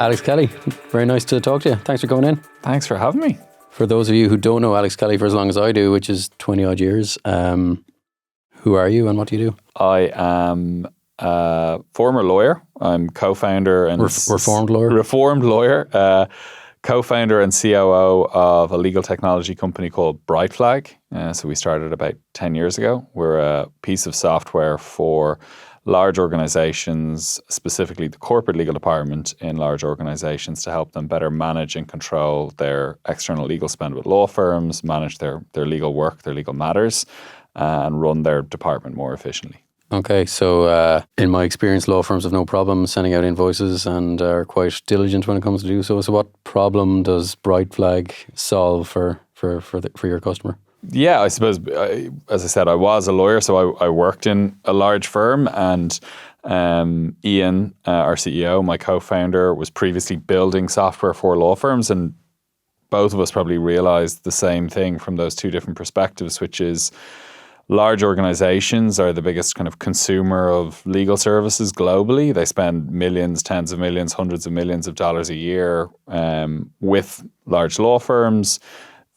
Alex Kelly, very nice to talk to you. Thanks for coming in. Thanks for having me. For those of you who don't know Alex Kelly for as long as I do, which is 20 odd years, who are you and what do you do? I am a former lawyer. I'm co-founder and Reformed lawyer? Reformed lawyer, co-founder and COO of a legal technology company called Brightflag. So we started about 10 years ago. We're a piece of software for large organizations, specifically the corporate legal department in large organizations, to help them better manage and control their external legal spend with law firms, manage their legal work, their legal matters, and run their department more efficiently. Okay, so in my experience, law firms have no problem sending out invoices and are quite diligent when it comes to do so. So what problem does Brightflag solve for your customer? Yeah, I suppose, as I said, I was a lawyer, so I worked in a large firm, and Ian, our CEO, my co-founder, was previously building software for law firms, and both of us probably realized the same thing from those two different perspectives, which is large organizations are the biggest kind of consumer of legal services globally. They spend millions, tens of millions, hundreds of millions of dollars a year with large law firms.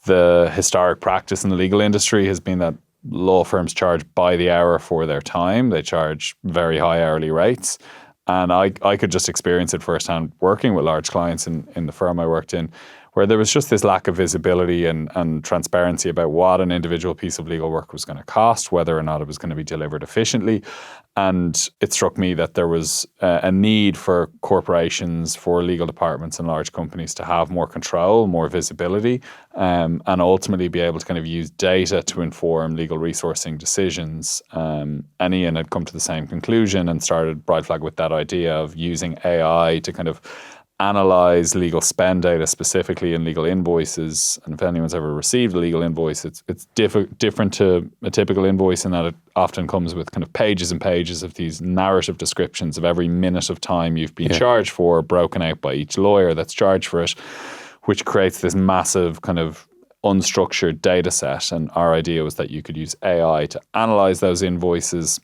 The historic practice in the legal industry has been that law firms charge by the hour for their time. They charge very high hourly rates. And I could just experience it firsthand working with large clients in the firm I worked in, where there was just this lack of visibility and transparency about what an individual piece of legal work was going to cost, whether or not it was going to be delivered efficiently. And it struck me that there was a need for corporations, for legal departments and large companies to have more control, more visibility, and ultimately be able to kind of use data to inform legal resourcing decisions. And Ian had come to the same conclusion and started Brightflag with that idea of using AI to kind of analyze legal spend data, specifically in legal invoices. And if anyone's ever received a legal invoice, it's different to a typical invoice in that it often comes with kind of pages and pages of these narrative descriptions of every minute of time you've been charged for, broken out by each lawyer that's charged for it, which creates this massive kind of unstructured data set. And our idea was that you could use AI to analyze those invoices,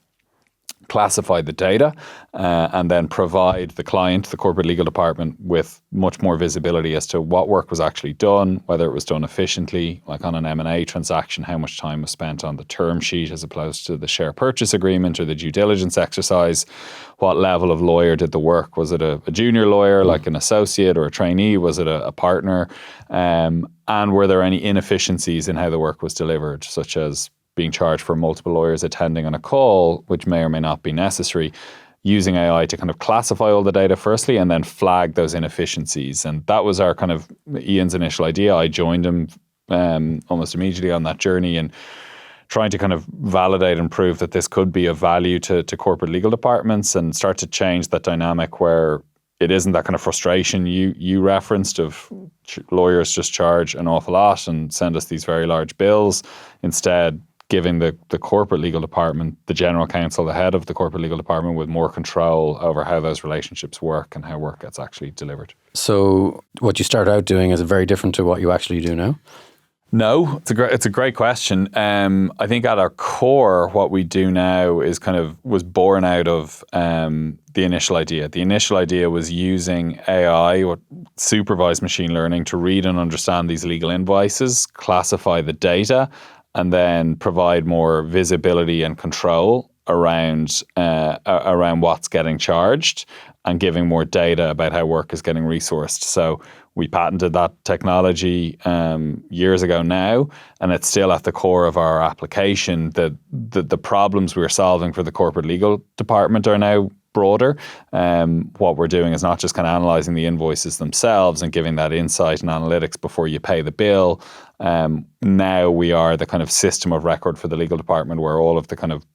classify the data, and then provide the client, the corporate legal department, with much more visibility as to what work was actually done, whether it was done efficiently, like on an M&A transaction, how much time was spent on the term sheet as opposed to the share purchase agreement or the due diligence exercise, what level of lawyer did the work. Was it a junior lawyer, like an associate or a trainee? Was it a partner? And were there any inefficiencies in how the work was delivered, such as being charged for multiple lawyers attending on a call, which may or may not be necessary, using AI to kind of classify all the data firstly and then flag those inefficiencies. And that was our kind of Ian's initial idea. I joined him almost immediately on that journey and trying to kind of validate and prove that this could be of value to corporate legal departments and start to change that dynamic where it isn't that kind of frustration you referenced of lawyers just charge an awful lot and send us these very large bills. Instead, giving the corporate legal department, the general counsel, the head of the corporate legal department, with more control over how those relationships work and how work gets actually delivered. So what you start out doing is very different to what you actually do now? No, it's a great question. I think at our core, what we do now is was born out of the initial idea. The initial idea was using AI or supervised machine learning to read and understand these legal invoices, classify the data, and then provide more visibility and control around what's getting charged and giving more data about how work is getting resourced. So we patented that technology years ago now, and it's still at the core of our application. The problems we're solving for the corporate legal department are now broader. What we're doing is not just kind of analyzing the invoices themselves and giving that insight and analytics before you pay the bill. Now we are the kind of system of record for the legal department where all of the kind of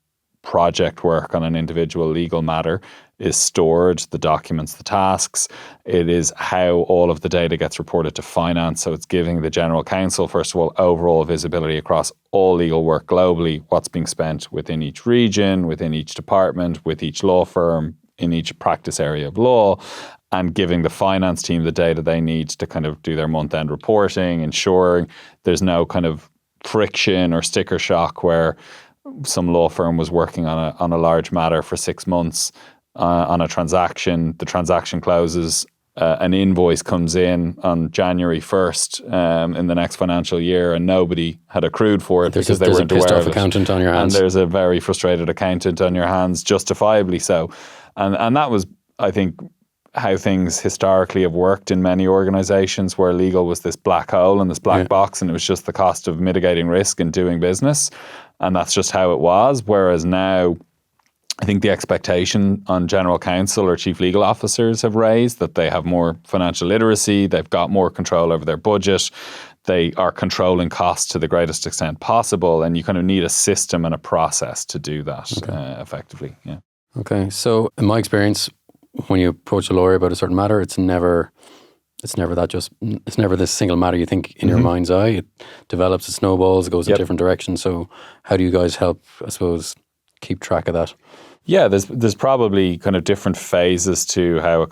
project work on an individual legal matter is stored, the documents, the tasks. It is how all of the data gets reported to finance. So it's giving the general counsel, first of all, overall visibility across all legal work globally, what's being spent within each region, within each department, with each law firm, in each practice area of law, and giving the finance team the data they need to kind of do their month-end reporting, ensuring there's no kind of friction or sticker shock where some law firm was working on a large matter for 6 months on a transaction. The transaction closes an invoice comes in on January 1st in the next financial year and nobody had accrued for it because they weren't aware of it. There's a pissed off accountant on your hands. And there's a very frustrated accountant on your hands, justifiably so. And that was, I think, how things historically have worked in many organizations, where legal was this black hole and this black box, and it was just the cost of mitigating risk and doing business. And that's just how it was. Whereas now, I think the expectation on general counsel or chief legal officers have raised that they have more financial literacy, they've got more control over their budget, they are controlling costs to the greatest extent possible, and you kind of need a system and a process to do that effectively. Yeah. Okay, so in my experience, when you approach a lawyer about a certain matter, it's never this single matter you think in your mind's eye. It develops, it snowballs, it goes in different directions. So how do you guys help, I suppose, keep track of that? Yeah, there's probably kind of different phases to how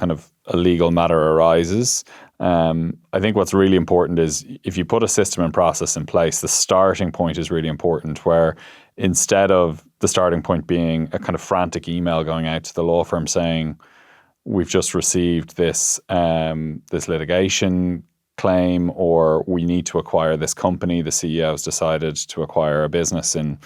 a legal matter arises. I think what's really important is if you put a system and process in place, the starting point is really important, where instead of the starting point being a kind of frantic email going out to the law firm saying, we've just received this litigation claim, or we need to acquire this company, the CEO has decided to acquire a business in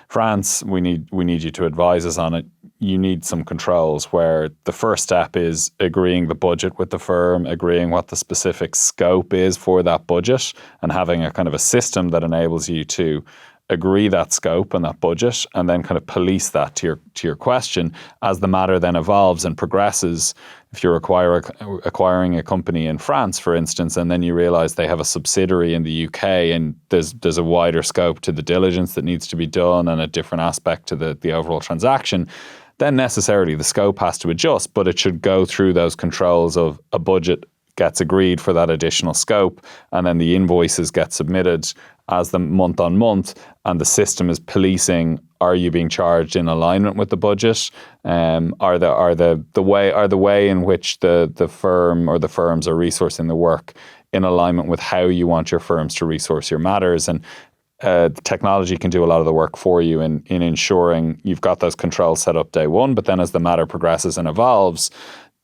France, we need you to advise us on it. You need some controls where the first step is agreeing the budget with the firm, agreeing what the specific scope is for that budget, and having a kind of a system that enables you to agree that scope and that budget, and then kind of police that to your question as the matter then evolves and progresses. If you're acquiring a company in France, for instance, and then you realize they have a subsidiary in the UK, and there's a wider scope to the diligence that needs to be done and a different aspect to the overall transaction, then necessarily the scope has to adjust, but it should go through those controls of a budget gets agreed for that additional scope, and then the invoices get submitted as the month on month, and the system is policing, are you being charged in alignment with the budget? Are the way in which the firm or the firms are resourcing the work in alignment with how you want your firms to resource your matters? And technology can do a lot of the work for you in ensuring you've got those controls set up day one, but then as the matter progresses and evolves,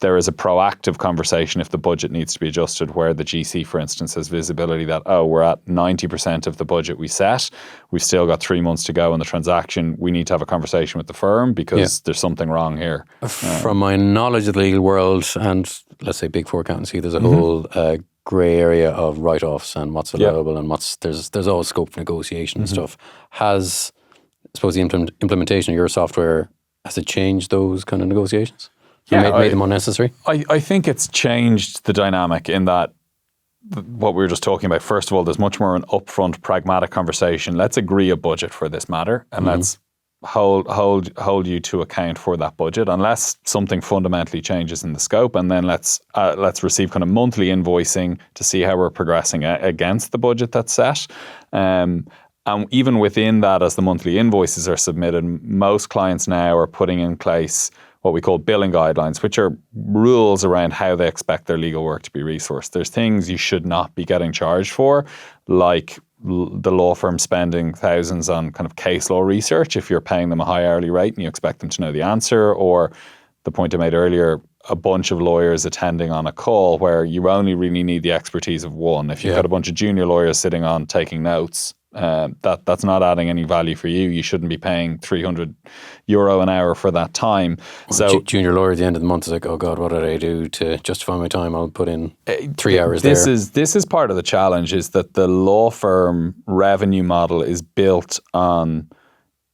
there is a proactive conversation if the budget needs to be adjusted, where the GC, for instance, has visibility that, we're at 90% of the budget we set. We've still got 3 months to go in the transaction. We need to have a conversation with the firm because there's something wrong here. From my knowledge of the legal world and, let's say, Big Four accountancy, there's a whole grey area of write-offs and what's allowable and there's always scope for negotiation and stuff. Has, I suppose, the implementation of your software, has it changed those kind of negotiations? Made them unnecessary? I think it's changed the dynamic in that what we were just talking about. First of all, there's much more an upfront, pragmatic conversation. Let's agree a budget for this matter, and let's hold you to account for that budget, unless something fundamentally changes in the scope. And then let's receive kind of monthly invoicing to see how we're progressing against the budget that's set. And even within that, as the monthly invoices are submitted, most clients now are putting in place what we call billing guidelines, which are rules around how they expect their legal work to be resourced. There's things you should not be getting charged for, like the law firm spending thousands on kind of case law research if you're paying them a high hourly rate and you expect them to know the answer, or the point I made earlier, a bunch of lawyers attending on a call where you only really need the expertise of one. If you've got a bunch of junior lawyers sitting on taking notes, that's not adding any value for you. You shouldn't be paying €300 an hour for that time. Well, so junior lawyer at the end of the month is like, oh God, what did I do to justify my time? I'll put in 3 hours there. This is part of the challenge, is that the law firm revenue model is built on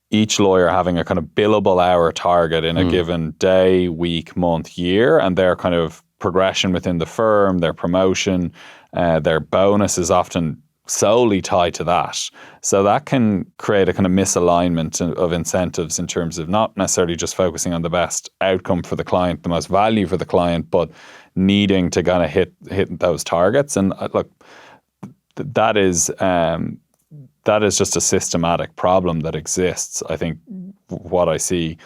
each lawyer having a kind of billable hour target in a given day, week, month, year, and their kind of progression within the firm, their promotion, their bonus is often solely tied to that. So that can create a kind of misalignment of incentives in terms of not necessarily just focusing on the best outcome for the client, the most value for the client, but needing to kind of hit those targets. And look, that is just a systematic problem that exists. I think what I see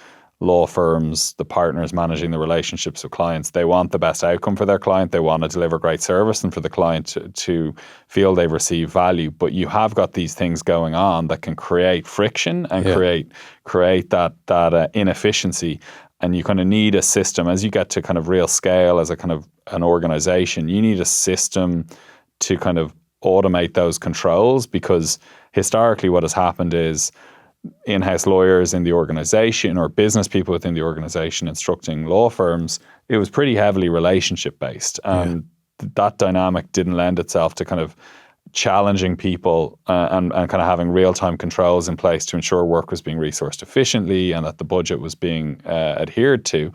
law firms, the partners managing the relationships with clients, they want the best outcome for their client. They want to deliver great service and for the client to feel they've received value. But you have got these things going on that can create friction and create that inefficiency. And you kind of need a system as you get to kind of real scale as a kind of an organization. You need a system to kind of automate those controls, because historically what has happened is in-house lawyers in the organization or business people within the organization instructing law firms, it was pretty heavily relationship based, and that dynamic didn't lend itself to kind of challenging people and kind of having real-time controls in place to ensure work was being resourced efficiently and that the budget was being adhered to.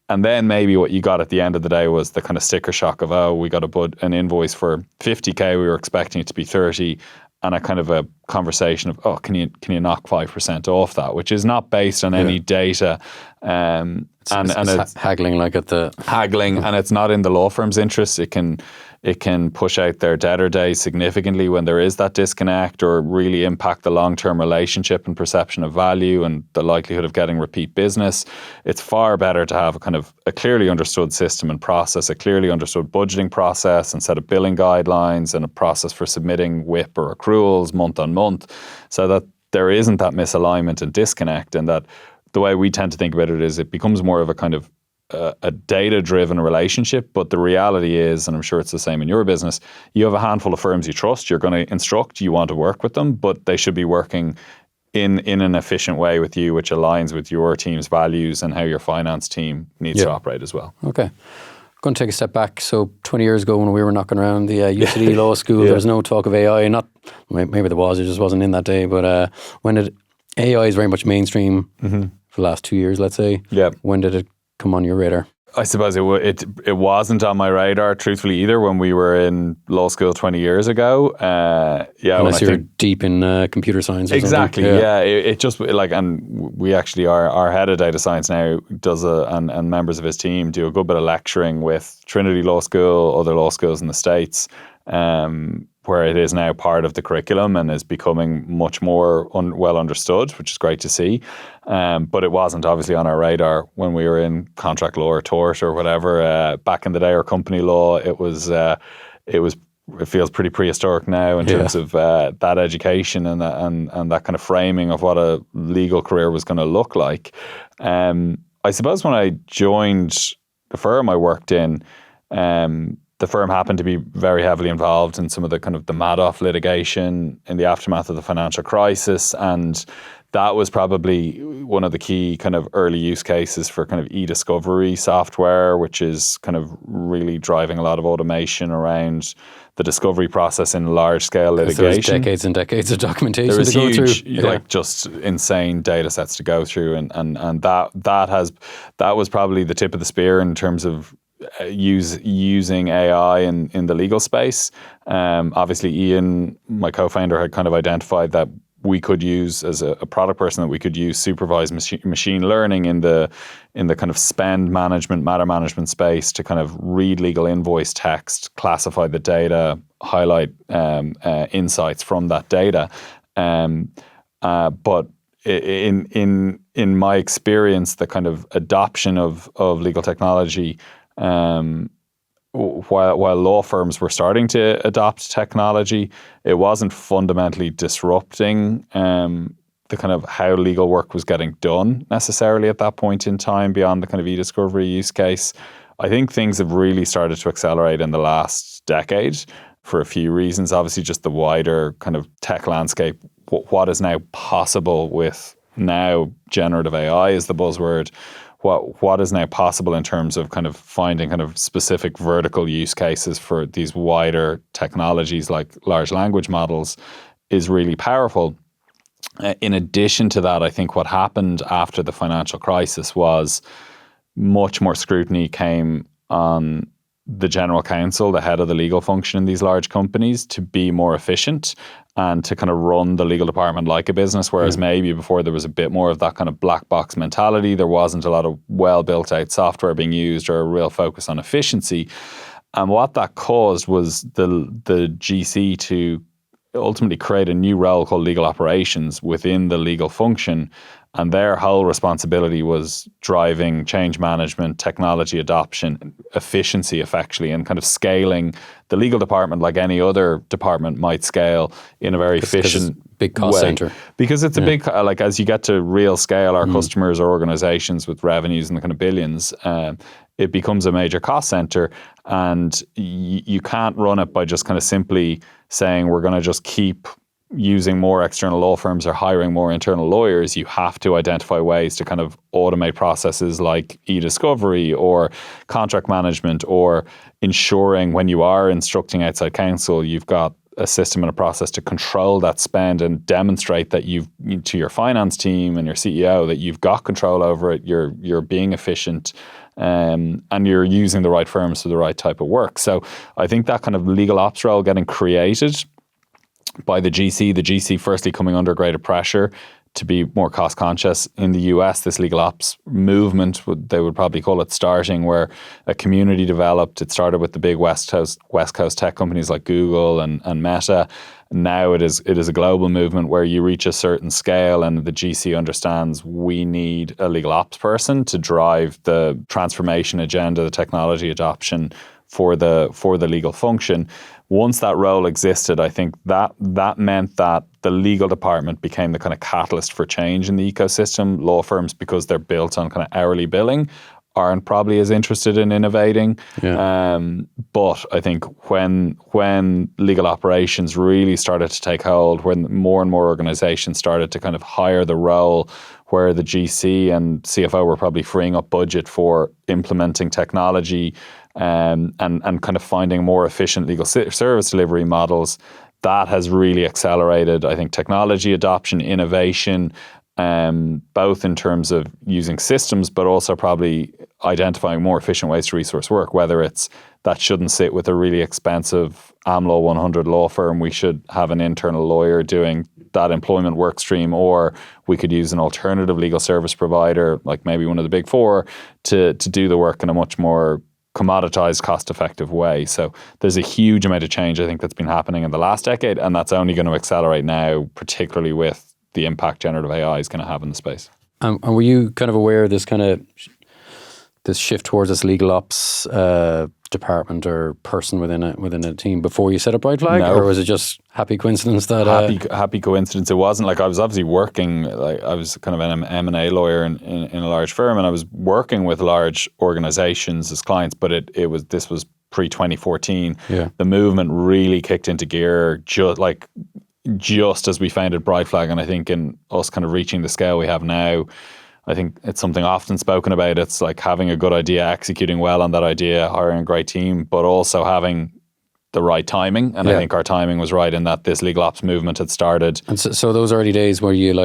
And then maybe what you got at the end of the day was the kind of sticker shock of, oh, we got an invoice for 50K, we were expecting it to be 30, and a kind of a conversation of, oh, can you knock 5% off that, which is not based on any data. It's haggling like at the... Haggling, and it's not in the law firm's interest. It can push out their debtor days significantly when there is that disconnect, or really impact the long-term relationship and perception of value and the likelihood of getting repeat business. It's far better to have a clearly understood system and process, a clearly understood budgeting process and set of billing guidelines and a process for submitting WIP or accruals month on month, so that there isn't that misalignment and disconnect. And that the way we tend to think about it is it becomes more of a kind of a data-driven relationship. But the reality is, and I'm sure it's the same in your business, you have a handful of firms you trust, you're going to instruct, you want to work with them, but they should be working in an efficient way with you, which aligns with your team's values and how your finance team needs to operate as well. Okay. I'm going to take a step back. So 20 years ago when we were knocking around the UCD Law School, there was no talk of AI. Not maybe there was, it just wasn't in that day. But when did AI is very much mainstream for the last 2 years, let's say. Yeah. When did it come on your radar? I suppose it wasn't on my radar, truthfully, either when we were in law school 20 years ago. Unless you're deep in computer science or exactly, something. Yeah. It just, like, and we actually, our head of data science now does and members of his team do a good bit of lecturing with Trinity Law School, other law schools in the States, where it is now part of the curriculum and is becoming much more well understood, which is great to see. But it wasn't obviously on our radar when we were in contract law or tort or whatever back in the day, or company law. It feels pretty prehistoric now in terms of that education and that kind of framing of what a legal career was going to look like. I suppose when I joined the firm I worked in, the firm happened to be very heavily involved in some of the kind of the Madoff litigation in the aftermath of the financial crisis, and that was probably one of the key kind of early use cases for kind of e-discovery software, which is kind of really driving a lot of automation around the discovery process in large-scale litigation. There was decades and decades of documentation there was to go huge, through. like just insane data sets to go through, and that was probably the tip of the spear in terms of using AI in the legal space. Obviously, Ian, my co-founder, had kind of identified that we could use, as a product person, that we could use supervised machine learning in the kind of spend management, matter management space to kind of read legal invoice text, classify the data, highlight insights from that data. But in my experience, the kind of adoption of legal technology, while law firms were starting to adopt technology, it wasn't fundamentally disrupting the kind of how legal work was getting done necessarily at that point in time beyond the kind of e-discovery use case. I think things have really started to accelerate in the last decade for a few reasons. Obviously, just the wider kind of tech landscape, what is now possible with now generative AI is the buzzword. What is now possible in terms of kind of finding kind of specific vertical use cases for these wider technologies like large language models is really powerful. In addition to that, I think what happened after the financial crisis was much more scrutiny came on the general counsel, the head of the legal function in these large companies, to be more efficient and to kind of run the legal department like a business, whereas maybe before there was a bit more of that kind of black box mentality. There wasn't a lot of well built out software being used or a real focus on efficiency. And what that caused was the GC to ultimately create a new role called legal operations within the legal function. And their whole responsibility was driving change management, technology adoption, efficiency effectively, and kind of scaling the legal department like any other department might scale in a very efficient big cost way. center. Because it's a big, like as you get to real scale, our customers or organizations with revenues in the kind of billions, it becomes a major cost center, and you can't run it by just kind of simply saying we're going to just keep using more external law firms or hiring more internal lawyers. You have to identify ways to kind of automate processes like e-discovery or contract management, or ensuring when you are instructing outside counsel, you've got a system and a process to control that spend and demonstrate that to your finance team and your CEO that you've got control over it. You're being efficient, and you're using the right firms for the right type of work. So I think that kind of legal ops role getting created by the GC firstly coming under greater pressure to be more cost conscious. In the US, this legal ops movement, they would probably call it starting, where a community developed. It started with the big West Coast tech companies like Google and Meta. Now it is a global movement where you reach a certain scale and the GC understands we need a legal ops person to drive the transformation agenda, the technology adoption for the legal function. Once that role existed, I think that meant that the legal department became the kind of catalyst for change in the ecosystem. Law firms, because they're built on kind of hourly billing, aren't probably as interested in innovating. But I think when legal operations really started to take hold, when more and more organizations started to kind of hire the role where the GC and CFO were probably freeing up budget for implementing technology, and kind of finding more efficient legal service delivery models, that has really accelerated, I think, technology adoption, innovation, both in terms of using systems, but also probably identifying more efficient ways to resource work, whether it's that shouldn't sit with a really expensive AmLaw 100 law firm, we should have an internal lawyer doing that employment work stream, or we could use an alternative legal service provider, like maybe one of the big four, to do the work in a much more commoditized, cost-effective way. So there's a huge amount of change, I think, that's been happening in the last decade, and that's only going to accelerate now, particularly with the impact generative AI is going to have in the space. And were you kind of aware of this shift towards this legal ops department or person within a team before you set up Brightflag? No. Or was it just happy coincidence that happy coincidence? It wasn't like I was obviously working, like I was kind of an M&A lawyer in a large firm, and I was working with large organizations as clients, but this was pre-2014. Yeah. The movement really kicked into gear just as we founded Brightflag, and I think in us kind of reaching the scale we have now, I think it's something often spoken about. It's like having a good idea, executing well on that idea, hiring a great team, but also having the right timing. And I think our timing was right in that this legal ops movement had started. And so those early days were you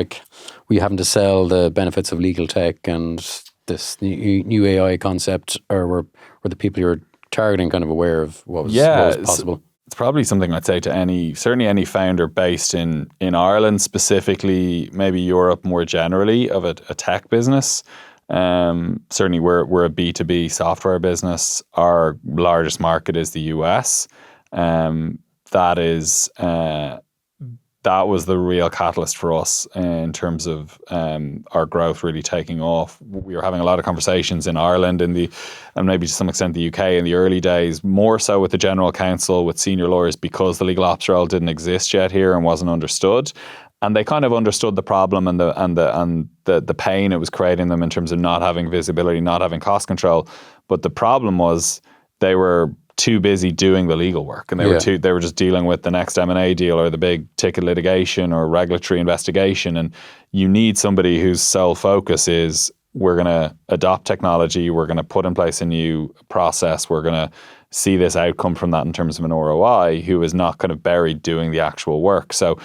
having to sell the benefits of legal tech and this new AI concept, or were the people you were targeting kind of aware of what was possible? It's probably something I'd say to certainly any founder based in Ireland specifically, maybe Europe more generally, of a tech business. Certainly we're a B2B software business. Our largest market is the US. That was the real catalyst for us in terms of our growth really taking off. We were having a lot of conversations in Ireland and maybe to some extent the UK in the early days, more so with the general counsel, with senior lawyers, because the legal ops role didn't exist yet here and wasn't understood. And they kind of understood the problem and the pain it was creating them in terms of not having visibility, not having cost control. But the problem was they were too busy doing the legal work, and they were just dealing with the next M&A deal or the big ticket litigation or regulatory investigation. And you need somebody whose sole focus is, we're going to adopt technology, we're going to put in place a new process, we're going to see this outcome from that in terms of an ROI, who is not kind of buried doing the actual work. So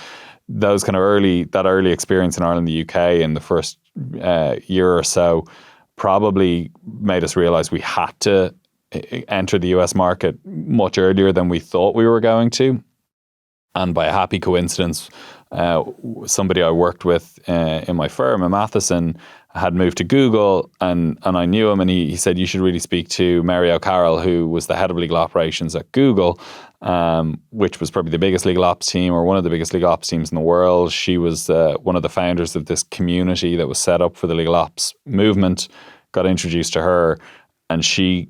those kind of early experience in Ireland and the UK in the first year or so probably made us realize we had to enter the US market much earlier than we thought we were going to. And by a happy coincidence, somebody I worked with in my firm, Matheson, had moved to Google, and I knew him, and he said, you should really speak to Mary O'Carroll, who was the head of legal operations at Google. which was probably the biggest legal ops team, or one of the biggest legal ops teams in the world. She was one of the founders of this community that was set up for the legal ops movement. Got introduced to her, and she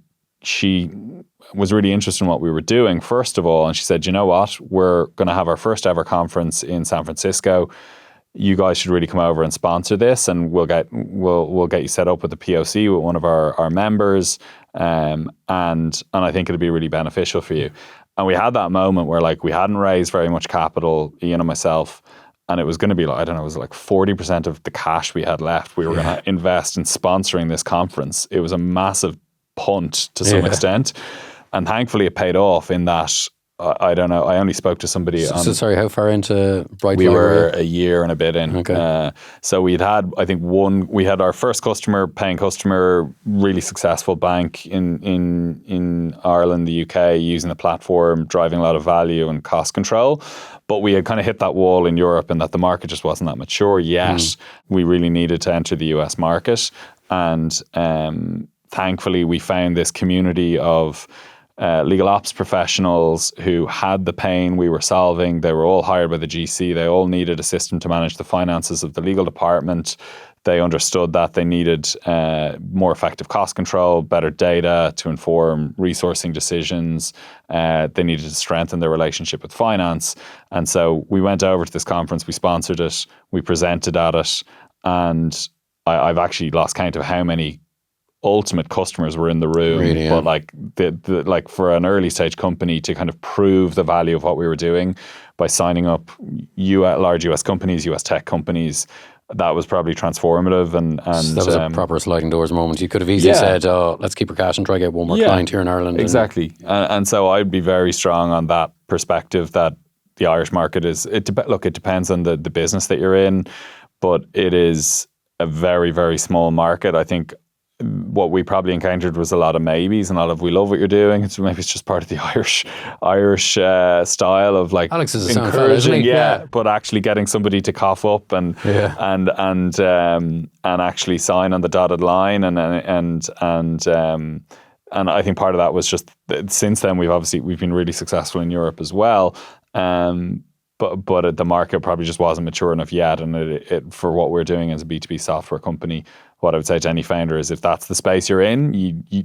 was really interested in what we were doing, first of all. And she said, you know what, we're going to have our first ever conference in San Francisco. You guys should really come over and sponsor this, and we'll get you set up with a POC with one of our members, and I think it'll be really beneficial for you. And we had that moment where, like, we hadn't raised very much capital, Ian and myself, and it was going to be like, I don't know, it was like 40% of the cash we had left we were going to invest in sponsoring this conference. It was a massive punt to some extent, and thankfully it paid off in that. I don't know. I only spoke to somebody. So sorry, how far into Brightflag? We were a year and a bit in. Okay. So we had our first paying customer, really successful bank in Ireland, the UK, using the platform, driving a lot of value and cost control. But we had kind of hit that wall in Europe, and that the market just wasn't that mature yet. We really needed to enter the US market, and thankfully we found this community of legal ops professionals who had the pain we were solving. They were all hired by the GC. They all needed a system to manage the finances of the legal department. They understood that they needed more effective cost control, better data to inform resourcing decisions. They needed to strengthen their relationship with finance. And so we went over to this conference, we sponsored it, we presented at it, and I've actually lost count of how many ultimate customers were in the room. Really, but like like for an early stage company to kind of prove the value of what we were doing by signing up large US companies, US tech companies, that was probably transformative. And that was a proper sliding doors moment. You could have easily said, oh, let's keep our cash and try to get one more client here in Ireland. Exactly. And so I'd be very strong on that perspective that the Irish market is, it depends on the business that you're in, but it is a very, very small market. I think what we probably encountered was a lot of maybes and a lot of, we love what you're doing. Maybe it's just part of the Irish style of like Alex is a encouraging, but actually getting somebody to cough up and actually sign on the dotted line, and I think part of that was just that since then we've been really successful in Europe as well. But the market probably just wasn't mature enough yet, and it for what we're doing as a B2B software company, what I would say to any founder is, if that's the space you're in,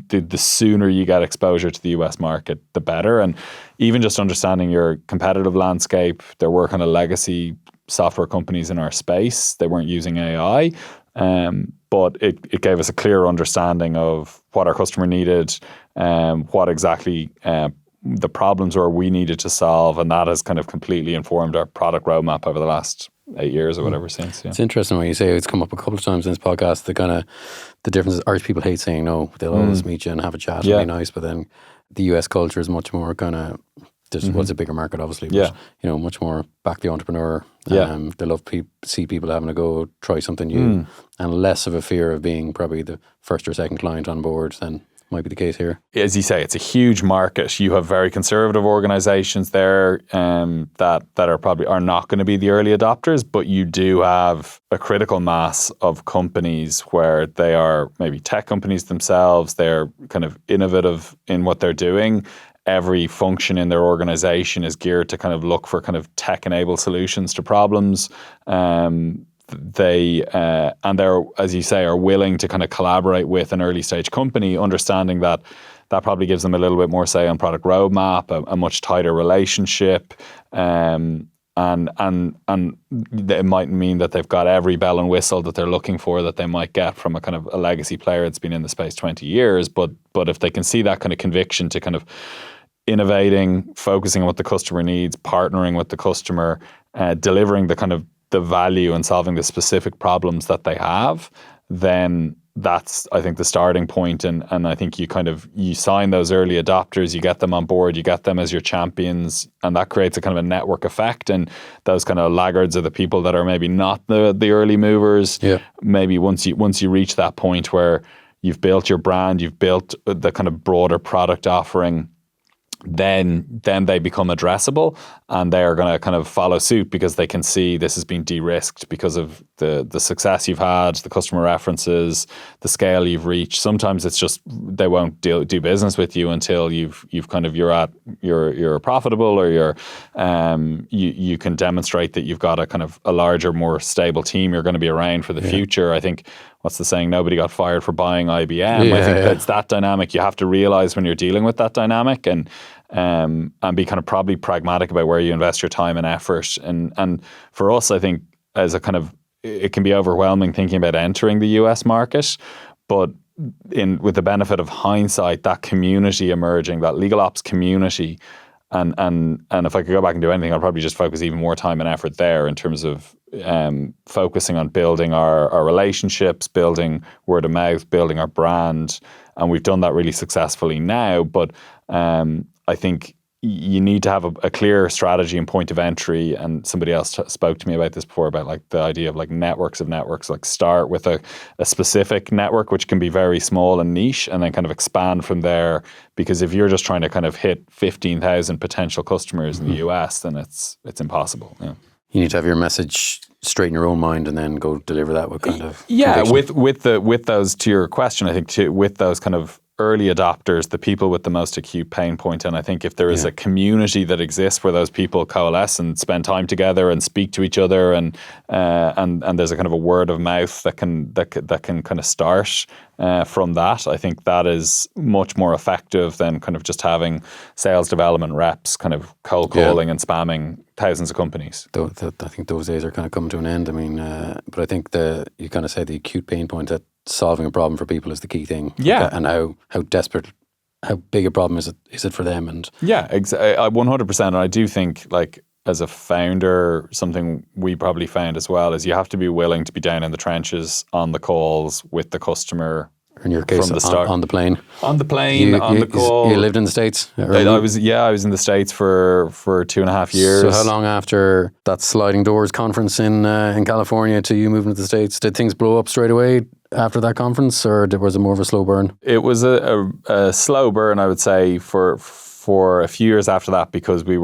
the sooner you get exposure to the US market, the better. And even just understanding your competitive landscape, there were kind of legacy software companies in our space. They weren't using AI, but it gave us a clear understanding of what our customer needed, what exactly the problems were we needed to solve, and that has kind of completely informed our product roadmap over the last 8 years or whatever since. It's interesting when you say it's come up a couple of times in this podcast, the difference is Irish people hate saying no. They'll always meet you and have a chat and be nice, but then the US culture is much more kind of, what's a bigger market obviously, but much more back the entrepreneur. They love see people having a go, try something new, and less of a fear of being probably the first or second client on board than might be the case here. As you say, it's a huge market. You have very conservative organizations there that are not going to be the early adopters, but you do have a critical mass of companies where they are maybe tech companies themselves. They're kind of innovative in what they're doing. Every function in their organization is geared to kind of look for kind of tech-enabled solutions to problems. They're, as you say, are willing to kind of collaborate with an early stage company, understanding that probably gives them a little bit more say on product roadmap, a much tighter relationship, and it might mean that they've got every bell and whistle that they're looking for that they might get from a kind of a legacy player that's been in the space 20 years. But if they can see that kind of conviction to kind of innovating, focusing on what the customer needs, partnering with the customer, delivering the kind of the value and solving the specific problems that they have, then that's, I think, the starting point. And I think you sign those early adopters, you get them on board, you get them as your champions, and that creates a kind of a network effect. And those kind of laggards are the people that are maybe not the early movers. Yeah. Maybe once you reach that point where you've built your brand, you've built the kind of broader product offering, then they become addressable, and they are going to kind of follow suit because they can see this has been de-risked because of the success you've had, the customer references, the scale you've reached. Sometimes it's just they won't do business with you until you're profitable, or you can demonstrate that you've got a kind of a larger, more stable team. You're going to be around for the future. I think, what's the saying? Nobody got fired for buying IBM. I think that's that dynamic. You have to realize when you're dealing with that dynamic, and be kind of probably pragmatic about where you invest your time and effort. And for us, I think as a kind of, it can be overwhelming thinking about entering the US market, but with the benefit of hindsight, that community emerging, that legal ops community, and if I could go back and do anything, I'd probably just focus even more time and effort there in terms of focusing on building our relationships, building word of mouth, building our brand. And we've done that really successfully now. But I think you need to have a clear strategy and point of entry. And somebody else spoke to me about this before, about like the idea of like networks of networks. Like start with a specific network, which can be very small and niche, and then kind of expand from there. Because if you're just trying to kind of hit 15,000 potential customers in the US, then it's impossible. Yeah. You need to have your message straight in your own mind, and then go deliver that with kind of conviction. with those, to your question, I think with those kind of early adopters, the people with the most acute pain point. And I think if there is a community that exists where those people coalesce and spend time together and speak to each other, and there's a kind of a word of mouth that can kind of start from that, I think that is much more effective than kind of just having sales development reps kind of cold calling and spamming thousands of companies. I think those days are kind of coming to an end. I mean, but I think you kind of say the acute pain point, that solving a problem for people is the key thing. Yeah. And how desperate, how big a problem is it for them? And 100%. And I do think, like, as a founder, something we probably found as well is you have to be willing to be down in the trenches, on the calls with the customer. In your case, from the start. On the plane. On the plane, on the call. You lived in the States? I was in the States for 2.5 years. So how long after that sliding doors conference in California to you moving to the States, did things blow up straight away after that conference, or was it more of a slow burn? It was a slow burn, I would say, for a few years after that, because we,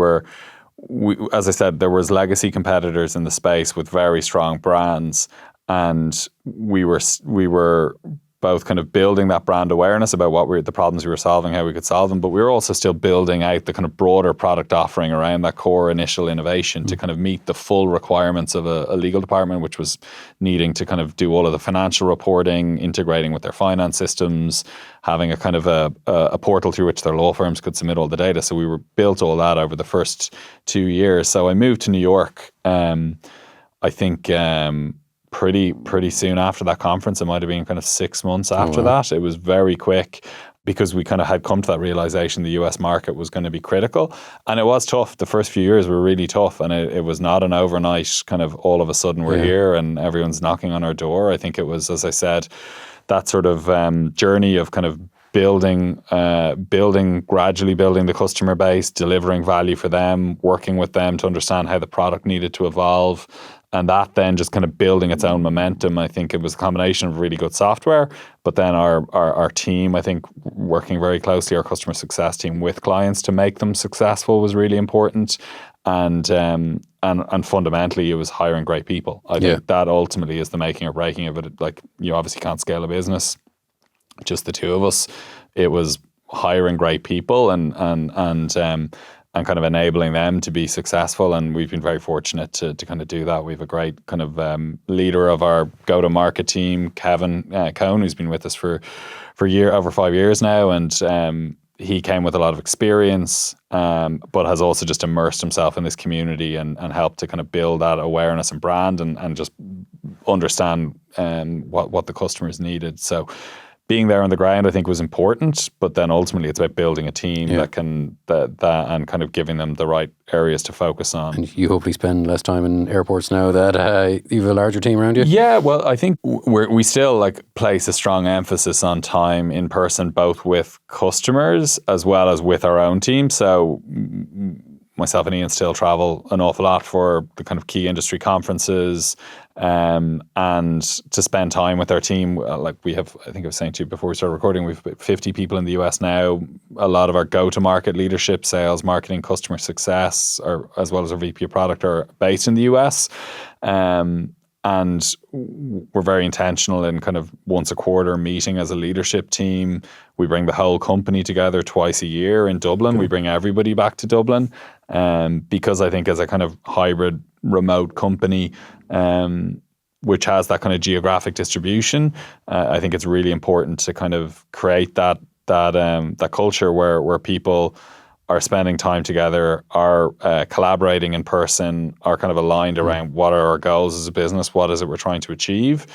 as I said, there was legacy competitors in the space with very strong brands, and we were both kind of building that brand awareness about the problems we were solving, how we could solve them, but we were also still building out the kind of broader product offering around that core initial innovation to kind of meet the full requirements of a legal department, which was needing to kind of do all of the financial reporting, integrating with their finance systems, having a kind of a portal through which their law firms could submit all the data. So we built all that over the first 2 years. So I moved to New York, I think pretty soon after that conference. It might have been kind of 6 months after that. It was very quick, because we kind of had come to that realization the US market was going to be critical. And it was tough. The first few years were really tough, and it was not an overnight kind of all of a sudden we're here and everyone's knocking on our door. I think it was, as I said, that sort of journey of kind of gradually building the customer base, delivering value for them, working with them to understand how the product needed to evolve, and that then just kind of building its own momentum. I think it was a combination of really good software, but then our team, I think, working very closely, our customer success team, with clients to make them successful was really important. And fundamentally, it was hiring great people. I think that ultimately is the making or breaking of it. Like, you obviously can't scale a business, just the two of us. It was hiring great people and kind of enabling them to be successful. And we've been very fortunate to kind of do that. We have a great kind of leader of our go-to-market team, Kevin Cohn, who's been with us for over 5 years now. And he came with a lot of experience, but has also just immersed himself in this community and helped to kind of build that awareness and brand and just understand what the customers needed. So being there on the ground, I think, was important, but then ultimately it's about building a team that and kind of giving them the right areas to focus on. And you hopefully spend less time in airports now that you have a larger team around you? Yeah, well, I think we still like place a strong emphasis on time in person, both with customers as well as with our own team. So myself and Ian still travel an awful lot for the kind of key industry conferences, and to spend time with our team. Like we have, I think I was saying to you before we started recording, we've 50 people in the US now. A lot of our go-to-market leadership, sales, marketing, customer success, as well as our VP of product, are based in the US. And we're very intentional in kind of once a quarter meeting as a leadership team. We bring the whole company together twice a year in Dublin. We bring everybody back to Dublin, because I think as a kind of hybrid remote company, which has that kind of geographic distribution, I think it's really important to kind of create that culture where people are spending time together, are collaborating in person, are kind of aligned around what are our goals as a business, what is it we're trying to achieve.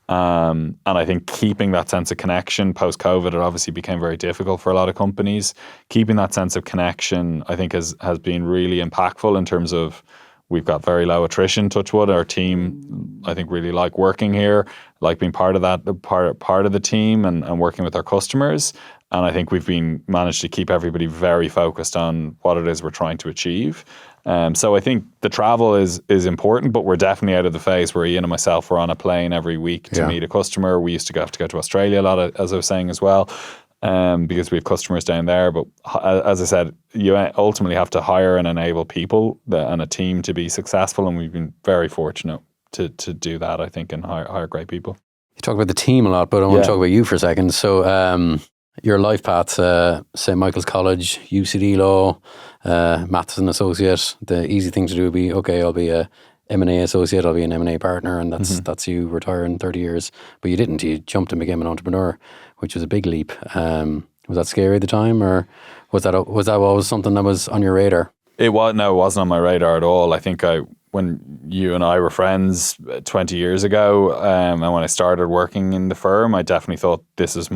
And I think keeping that sense of connection post-COVID, it obviously became very difficult for a lot of companies. Keeping that sense of connection, I think, has been really impactful in terms of we've got very low attrition, touch wood. Our team, I think, really like working here, like being part of that, part of the team and working with our customers. And I think we've managed to keep everybody very focused on what it is we're trying to achieve. So I think the travel is important, but we're definitely out of the phase where Ian and myself were on a plane every week to meet a customer. We used to have to go to Australia a lot, as I was saying as well, because we have customers down there. But as I said, you ultimately have to hire and enable people and a team to be successful. And we've been very fortunate to do that, I think, and hire great people. You talk about the team a lot, but I want to talk about you for a second. So your life path, St. Michael's College, UCD Law, Maths and Associate. The easy thing to do would be, okay, I'll be a M&A associate, I'll be an M&A partner, and that's you retire in 30 years. But you didn't. You jumped and became an entrepreneur, which was a big leap. Was that scary at the time, or was that always something that was on your radar? It wasn't on my radar at all. I think when you and I were friends 20 years ago, and when I started working in the firm, I definitely thought this is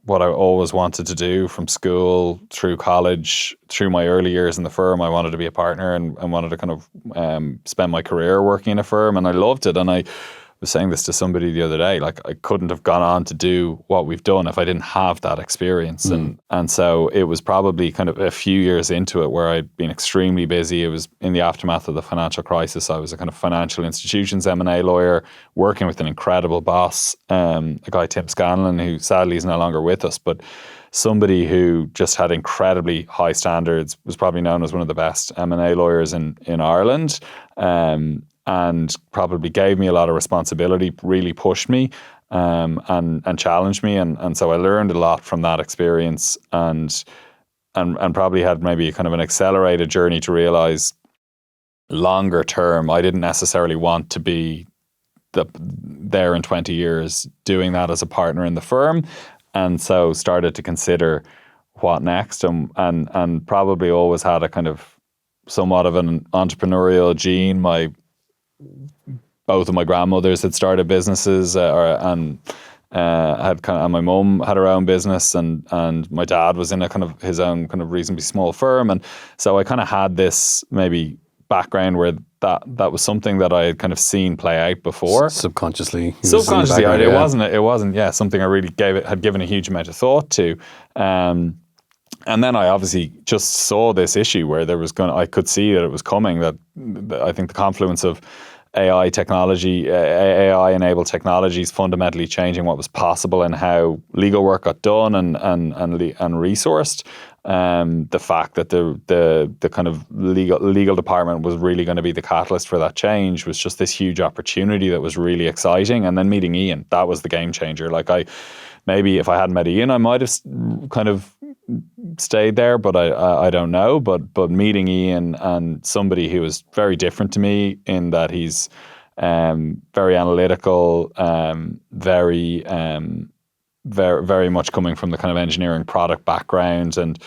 what I always wanted to do from school, through college, through my early years in the firm. I wanted to be a partner and wanted to kind of spend my career working in a firm, and I loved it. And I was saying this to somebody the other day, like I couldn't have gone on to do what we've done if I didn't have that experience. And so it was probably kind of a few years into it where I'd been extremely busy. It was in the aftermath of the financial crisis. I was a kind of financial institutions M&A lawyer working with an incredible boss, a guy, Tim Scanlon, who sadly is no longer with us, but somebody who just had incredibly high standards, was probably known as one of the best M&A lawyers in Ireland. And probably gave me a lot of responsibility, really pushed me, and challenged me, and so I learned a lot from that experience, and probably had maybe kind of an accelerated journey to realize longer term I didn't necessarily want to be there in 20 years doing that as a partner in the firm, and so started to consider what next, and probably always had a kind of somewhat of an entrepreneurial gene. Both of my grandmothers had started businesses, and my mum had her own business, and my dad was in a kind of his own kind of reasonably small firm, and so I kind of had this maybe background where that was something that I had kind of seen play out before. Subconsciously, it wasn't something I really had given a huge amount of thought to. And then I obviously just saw this issue where I could see that it was coming, that I think the confluence of AI technology, AI-enabled technologies fundamentally changing what was possible and how legal work got done and resourced. The fact that the kind of legal department was really going to be the catalyst for that change was just this huge opportunity that was really exciting. And then meeting Ian, that was the game changer. Like maybe if I hadn't met Ian, I might have kind of stayed there, but I don't know. But meeting Ian, and somebody who was very different to me in that he's very analytical, very much coming from the kind of engineering product background, and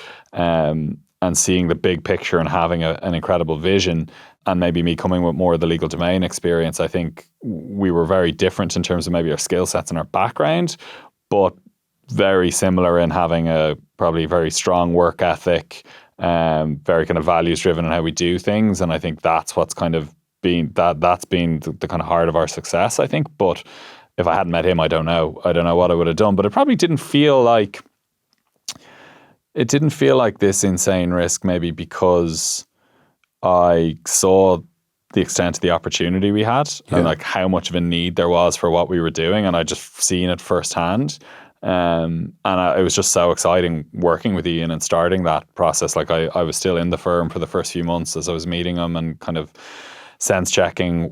seeing the big picture and having an incredible vision, and maybe me coming with more of the legal domain experience. I think we were very different in terms of maybe our skill sets and our background, but very similar in having a probably very strong work ethic, very kind of values driven in how we do things. And I think that's what's kind of been that's been the kind of heart of our success, I think. But if I hadn't met him, I don't know what I would have done. But it probably didn't feel like this insane risk, maybe because I saw the extent of the opportunity we had and like how much of a need there was for what we were doing, and I just seen it firsthand. It was just so exciting working with Ian and starting that process. Like I was still in the firm for the first few months as I was meeting him and kind of sense checking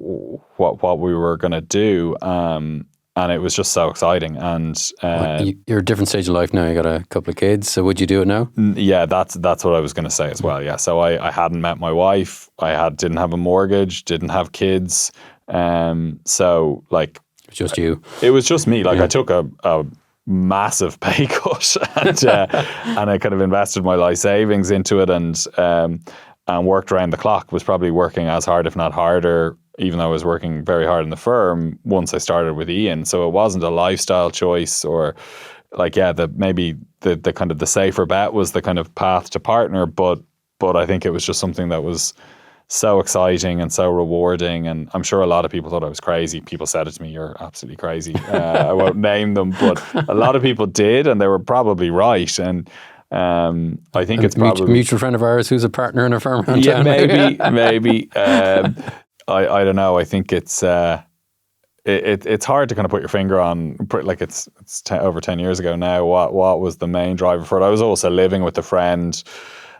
what we were going to do. And it was just so exciting. And you're a different stage of life now. You got a couple of kids. So would you do it now? Yeah, that's what I was going to say as well. Yeah. So I hadn't met my wife. Didn't have a mortgage. Didn't have kids. So like, just you. It was just me. Like I took a massive pay cut and I kind of invested my life savings into it and worked around the clock. Was probably working as hard, if not harder, even though I was working very hard in the firm once I started with Ian. So it wasn't a lifestyle choice or like, maybe the kind of the safer bet was the kind of path to partner. But I think it was just something that was so exciting and so rewarding. And I'm sure a lot of people thought I was crazy. People said it to me, "You're absolutely crazy." I won't name them, but a lot of people did, and they were probably right. And I think it's probably a mutual friend of ours who's a partner in a firm around yeah, town. maybe. I don't know. I think it's hard to kind of put your finger on. Like it's over 10 years ago now. What was the main driver for it? I was also living with a friend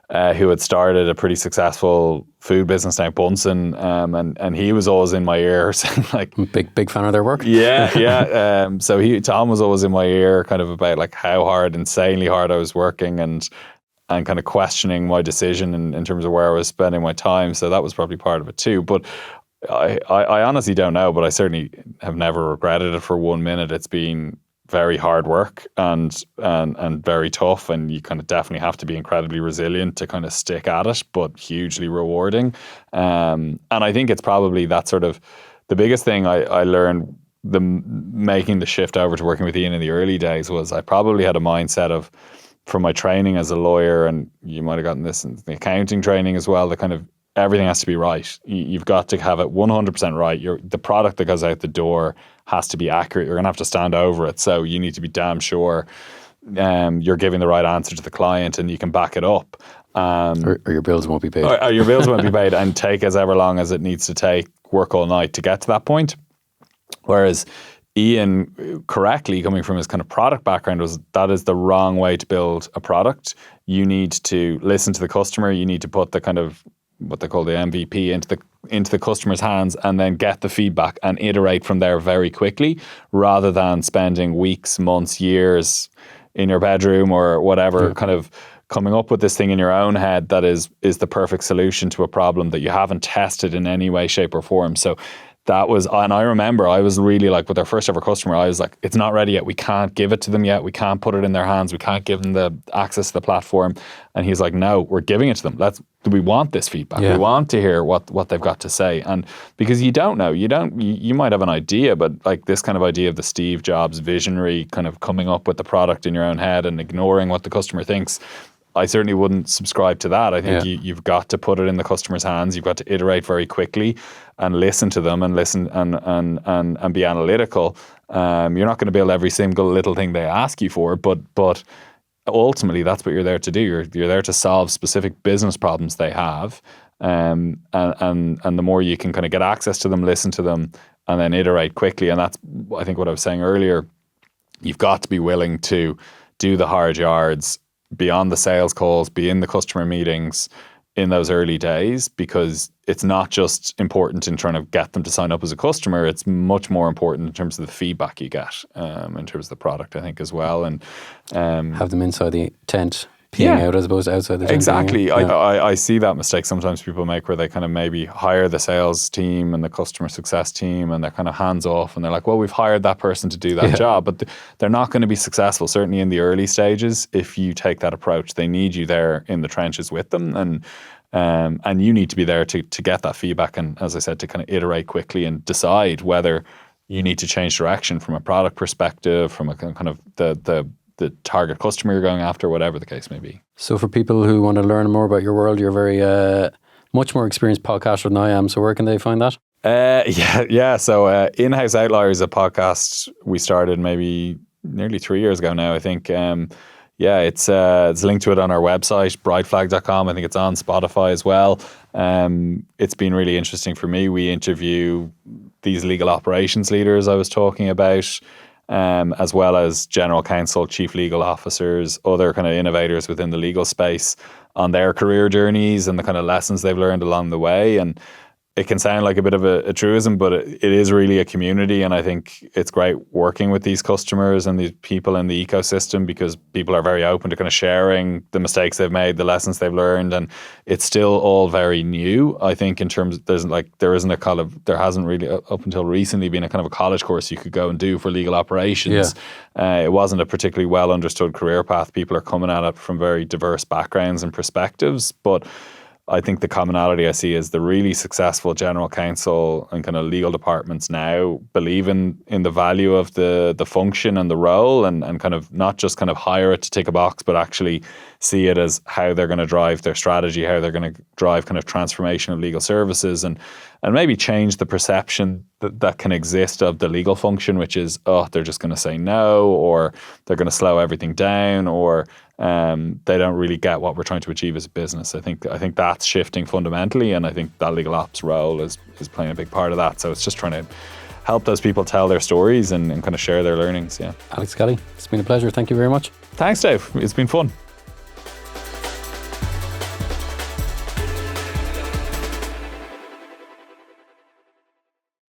who had started a pretty successful food business now, Bunsen, and he was always in my ear saying like, big fan of their work. Yeah. So Tom was always in my ear, kind of about like how insanely hard I was working, and kind of questioning my decision in terms of where I was spending my time. So that was probably part of it too. But I honestly don't know, but I certainly have never regretted it for 1 minute. It's been very hard work and very tough, and you kind of definitely have to be incredibly resilient to kind of stick at it, but hugely rewarding. And I think it's probably that sort of the biggest thing I learned making the shift over to working with Ian in the early days was I probably had a mindset of, from my training as a lawyer, and you might have gotten this in the accounting training as well, the kind of everything has to be right. You've got to have it 100% right. The product that goes out the door has to be accurate. You're going to have to stand over it. So you need to be damn sure you're giving the right answer to the client and you can back it up. Or your bills won't be paid. Or your bills won't be paid, and take as ever long as it needs to take, work all night to get to that point. Whereas Ian, correctly, coming from his kind of product background, that is the wrong way to build a product. You need to listen to the customer. You need to put the kind of what they call the MVP into the customer's hands, and then get the feedback and iterate from there very quickly, rather than spending weeks, months, years in your bedroom or whatever, kind of coming up with this thing in your own head that is the perfect solution to a problem that you haven't tested in any way, shape or form. So that was, and I remember I was really like, with our first ever customer, I was like, it's not ready yet. We can't give it to them yet. We can't put it in their hands. We can't give them the access to the platform. And he's like, no, we're giving it to them. We want this feedback. We want to hear what they've got to say. And because you don't know, you might have an idea, but like this kind of idea of the Steve Jobs visionary kind of coming up with the product in your own head and ignoring what the customer thinks, I certainly wouldn't subscribe to that. I think you've got to put it in the customer's hands. You've got to iterate very quickly and listen to them and listen and be analytical. You're not going to build every single little thing they ask you for, but ultimately that's what you're there to do. You're there to solve specific business problems they have. And the more you can kind of get access to them, listen to them, and then iterate quickly. And that's, I think, what I was saying earlier. You've got to be willing to do the hard yards, be on the sales calls, be in the customer meetings in those early days, because it's not just important in trying to get them to sign up as a customer. It's much more important in terms of the feedback you get, in terms of the product, I think, as well. And have them inside the tent, peeing out as opposed to outside the tent. Exactly. I see that mistake sometimes people make, where they kind of maybe hire the sales team and the customer success team, and they're kind of hands off, and they're like, well, we've hired that person to do that job, but they're not going to be successful, certainly in the early stages, if you take that approach. They need you there in the trenches with them, and you need to be there to get that feedback, and, as I said, to kind of iterate quickly and decide whether you need to change direction from a product perspective, from a kind of the target customer you're going after, whatever the case may be. So for people who want to learn more about your world, you're very much more experienced podcaster than I am. So where can they find that? So In-House Outliers, a podcast we started maybe nearly 3 years ago now, I think. Yeah, it's linked to it on our website, brightflag.com. I think it's on Spotify as well. It's been really interesting for me. We interview these legal operations leaders I was talking about, as well as general counsel, chief legal officers, other kind of innovators within the legal space on their career journeys and the kind of lessons they've learned along the way. And it can sound like a bit of a truism, but it is really a community. And I think it's great working with these customers and these people in the ecosystem, because people are very open to kind of sharing the mistakes they've made, the lessons they've learned. And it's still all very new. I think in terms of, there hasn't really up until recently been a kind of a college course you could go and do for legal operations. It wasn't a particularly well understood career path. People are coming at it from very diverse backgrounds and perspectives. But I think the commonality I see is the really successful general counsel and kind of legal departments now believe in the value of the function and the role, and kind of not just kind of hire it to tick a box, but actually see it as how they're going to drive their strategy, how they're going to drive kind of transformation of legal services, and maybe change the perception that can exist of the legal function, which is, they're just going to say no, or they're going to slow everything down, or they don't really get what we're trying to achieve as a business. I think that's shifting fundamentally, and I think that legal ops role is playing a big part of that. So it's just trying to help those people tell their stories and kind of share their learnings. Yeah. Alex Kelly, it's been a pleasure. Thank you very much. Thanks, Dave. It's been fun.